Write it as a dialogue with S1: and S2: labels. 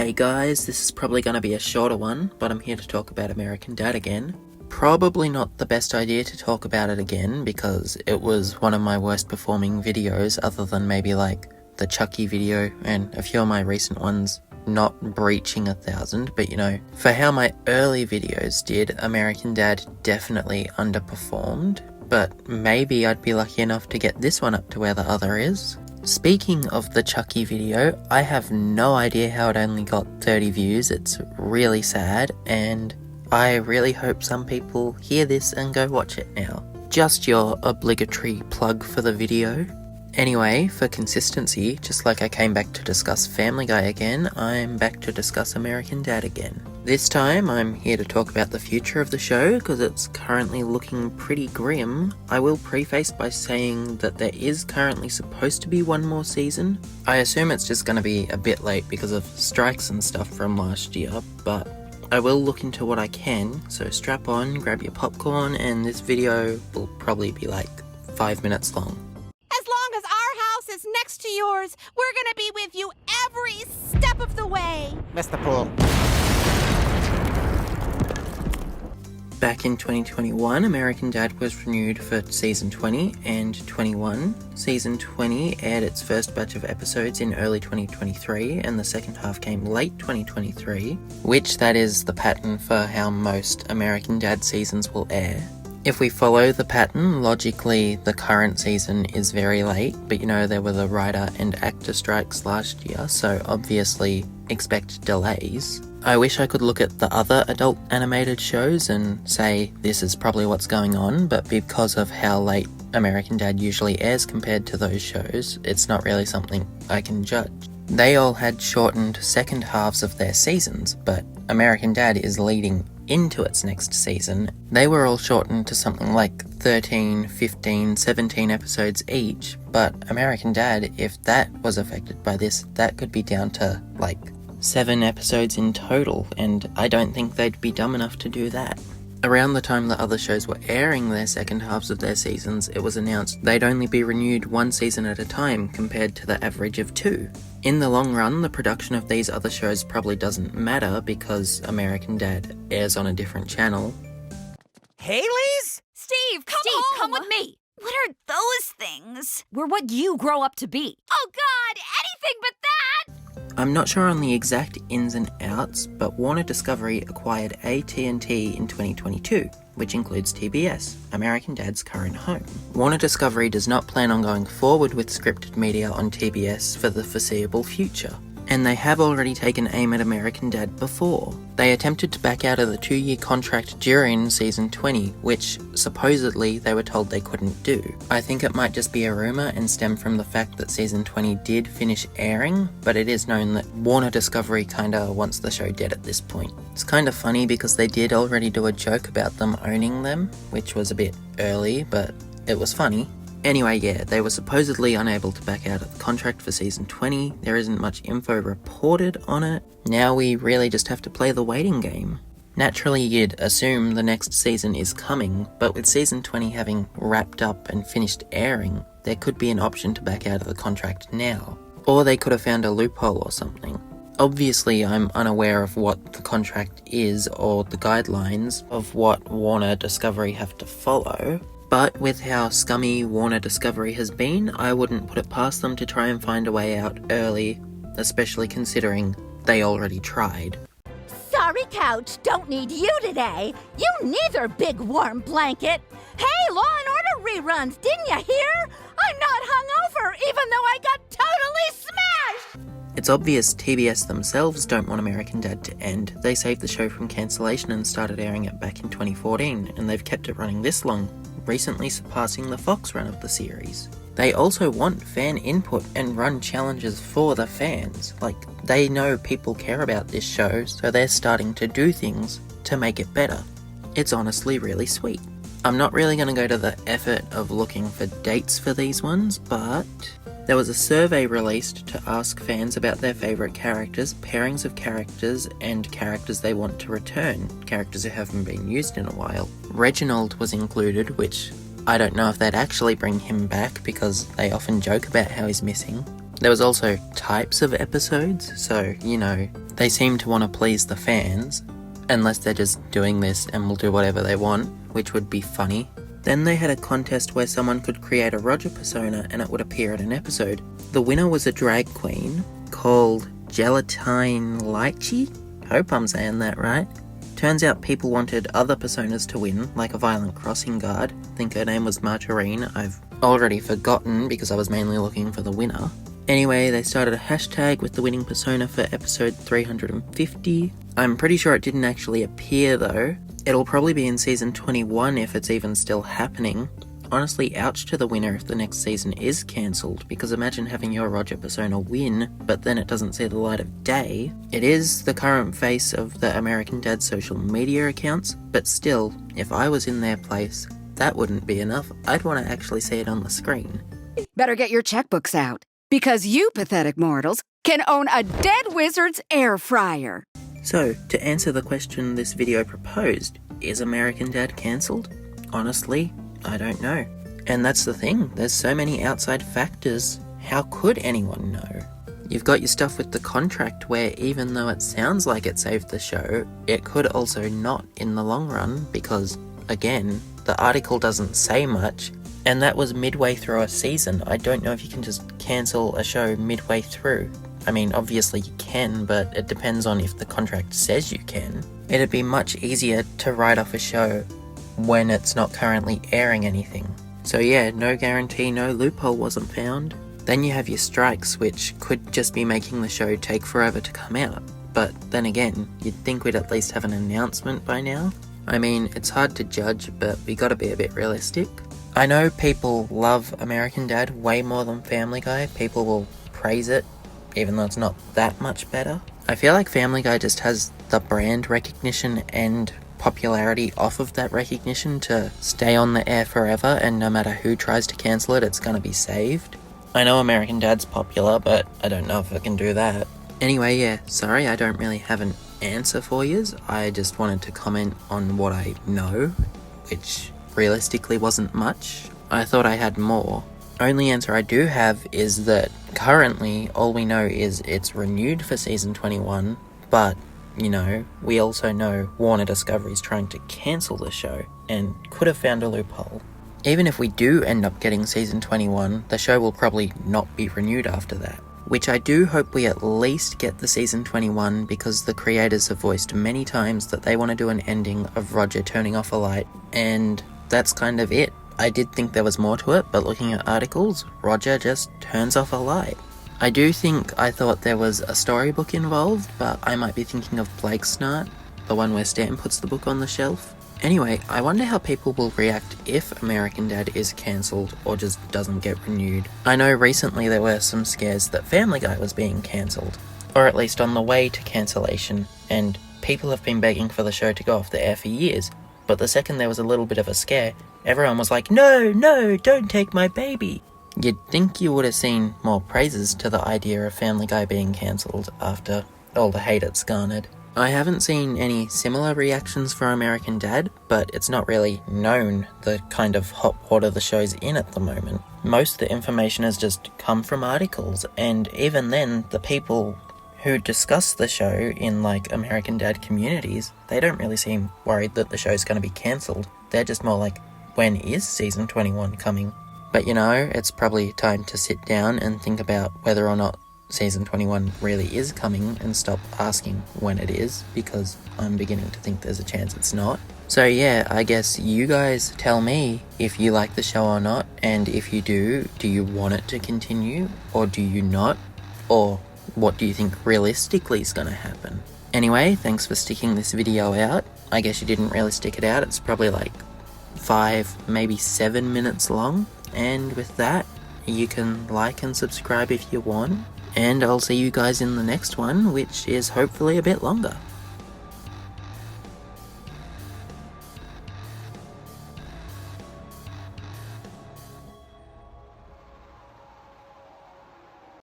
S1: Hey guys, this is probably going to be a shorter one, but I'm here to talk about American Dad again. Probably not the best idea to talk about it again because it was one of my worst performing videos other than maybe like the Chucky video and a few of my recent ones not breaching 1,000, but for how my early videos did, American Dad definitely underperformed, but maybe I'd be lucky enough to get this one up to where the other is. Speaking of the Chucky video, I have no idea how it only got 30 views. It's really sad, and I really hope some people hear this and go watch it now. Just your obligatory plug for the video. Anyway, for consistency, just like I came back to discuss Family Guy again, I'm back to discuss American Dad again. This time, I'm here to talk about the future of the show, because it's currently looking pretty grim. I will preface by saying that there is currently supposed to be one more season. I assume it's just going to be a bit late because of strikes and stuff from last year, but I will look into what I can, so strap on, grab your popcorn, and this video will probably be like 5 minutes long.
S2: As long as our house is next to yours, we're gonna be with you every step of the way.
S3: Mr. Pool.
S1: Back in 2021, American Dad was renewed for Season 20 and 21. Season 20 aired its first batch of episodes in early 2023, and the second half came late 2023, which that is the pattern for how most American Dad seasons will air. If we follow the pattern, logically the current season is very late, but there were the writer and actor strikes last year, so obviously expect delays. I wish I could look at the other adult animated shows and say this is probably what's going on, but because of how late American Dad usually airs compared to those shows, it's not really something I can judge. They all had shortened second halves of their seasons, but American Dad is leading into its next season. They were all shortened to something like 13, 15, 17 episodes each, but American Dad, if that was affected by this, that could be down to like 7 episodes in total, and I don't think they'd be dumb enough to do that. Around the time the other shows were airing their second halves of their seasons, it was announced they'd only be renewed 1 season at a time compared to the average of 2. In the long run, the production of these other shows probably doesn't matter because American Dad airs on a different channel.
S3: Haleys?
S4: Steve, come with me!
S5: What are those things?
S4: We're what you grow up to be.
S5: Oh God, anything but that!
S1: I'm not sure on the exact ins and outs, but Warner Discovery acquired AT&T in 2022, which includes TBS, American Dad's current home. Warner Discovery does not plan on going forward with scripted media on TBS for the foreseeable future, and they have already taken aim at American Dad before. They attempted to back out of the 2-year contract during Season 20, which supposedly they were told they couldn't do. I think it might just be a rumour and stem from the fact that Season 20 did finish airing, but it is known that Warner Discovery kinda wants the show dead at this point. It's kinda funny because they did already do a joke about them owning them, which was a bit early, but it was funny. Anyway, yeah, they were supposedly unable to back out of the contract for Season 20. There isn't much info reported on it. Now we really just have to play the waiting game. Naturally, you'd assume the next season is coming, but with Season 20 having wrapped up and finished airing, there could be an option to back out of the contract now. Or they could have found a loophole or something. Obviously, I'm unaware of what the contract is or the guidelines of what Warner Discovery have to follow. But with how scummy Warner Discovery has been, I wouldn't put it past them to try and find a way out early, especially considering they already tried.
S2: Sorry, Couch, don't need you today. You neither, big warm blanket. Hey, Law and Order reruns, didn't you hear? I'm not hungover, even though I got totally smashed!
S1: It's obvious TBS themselves don't want American Dad to end. They saved the show from cancellation and started airing it back in 2014, and they've kept it running this long, recently surpassing the Fox run of the series. They also want fan input and run challenges for the fans. Like, they know people care about this show, so they're starting to do things to make it better. It's honestly really sweet. I'm not really going to go to the effort of looking for dates for these ones, but there was a survey released to ask fans about their favourite characters, pairings of characters, and characters they want to return, characters who haven't been used in a while. Reginald was included, which I don't know if they'd actually bring him back because they often joke about how he's missing. There was also types of episodes, so, They seem to want to please the fans, unless they're just doing this and will do whatever they want, which would be funny. Then they had a contest where someone could create a Roger persona and it would appear in an episode. The winner was a drag queen called Gelatine Lychee. Hope I'm saying that right. Turns out people wanted other personas to win, like a violent crossing guard. I think her name was Margarine. I've already forgotten because I was mainly looking for the winner. Anyway, they started a hashtag with the winning persona for episode 350. I'm pretty sure it didn't actually appear though. It'll probably be in season 21 if it's even still happening. Honestly, ouch to the winner if the next season is cancelled, because imagine having your Roger persona win, but then it doesn't see the light of day. It is the current face of the American Dad social media accounts, but still, if I was in their place, that wouldn't be enough. I'd want to actually see it on the screen.
S6: Better get your checkbooks out, because you pathetic mortals can own a dead wizard's air fryer.
S1: So, to answer the question this video proposed, is American Dad cancelled? Honestly, I don't know. And that's the thing, there's so many outside factors. How could anyone know? You've got your stuff with the contract where even though it sounds like it saved the show, it could also not in the long run because, again, the article doesn't say much, and that was midway through a season. I don't know if you can just cancel a show midway through. I mean, obviously you can, but it depends on if the contract says you can. It'd be much easier to write off a show when it's not currently airing anything. So yeah, no guarantee, no loophole wasn't found. Then you have your strikes, which could just be making the show take forever to come out. But then again, you'd think we'd at least have an announcement by now. I mean, it's hard to judge, but we gotta be a bit realistic. I know people love American Dad way more than Family Guy. People will praise it, even though it's not that much better. I feel like Family Guy just has the brand recognition and popularity off of that recognition to stay on the air forever, and no matter who tries to cancel it, it's gonna be saved. I know American Dad's popular, but I don't know if I can do that. Anyway, yeah, sorry I don't really have an answer for yous. I just wanted to comment on what I know, which realistically wasn't much. I thought I had more. Only answer I do have is that currently all we know is it's renewed for season 21, but you know, we also know Warner Discovery's trying to cancel the show and could have found a loophole. Even if we do end up getting season 21, the show will probably not be renewed after that. Which I do hope we at least get the season 21 because the creators have voiced many times that they want to do an ending of Roger turning off a light, and that's kind of it. I did think there was more to it, but looking at articles, Roger just turns off a light. I do think I thought there was a storybook involved, but I might be thinking of Blake's Snart, the one where Stan puts the book on the shelf. Anyway, I wonder how people will react if American Dad is cancelled or just doesn't get renewed. I know recently there were some scares that Family Guy was being cancelled, or at least on the way to cancellation, and people have been begging for the show to go off the air for years, but the second there was a little bit of a scare, everyone was like, no, don't take my baby. You'd think you would have seen more praises to the idea of Family Guy being cancelled after all the hate it's garnered. I haven't seen any similar reactions for American Dad, but it's not really known the kind of hot water the show's in at the moment. Most of the information has just come from articles, and even then, the people who discuss the show in like American Dad communities, they don't really seem worried that the show's going to be cancelled. They're just more like, when is season 21 coming? But you know, it's probably time to sit down and think about whether or not season 21 really is coming and stop asking when it is, because I'm beginning to think there's a chance it's not. So yeah, I guess you guys tell me if you like the show or not, and if you do you want it to continue, or do you not? Or what do you think realistically is going to happen? Anyway, thanks for sticking this video out. I guess you didn't really stick it out, it's probably like 5, maybe 7 minutes long. And with that, you can like and subscribe if you want, and I'll see you guys in the next one, which is hopefully a bit longer.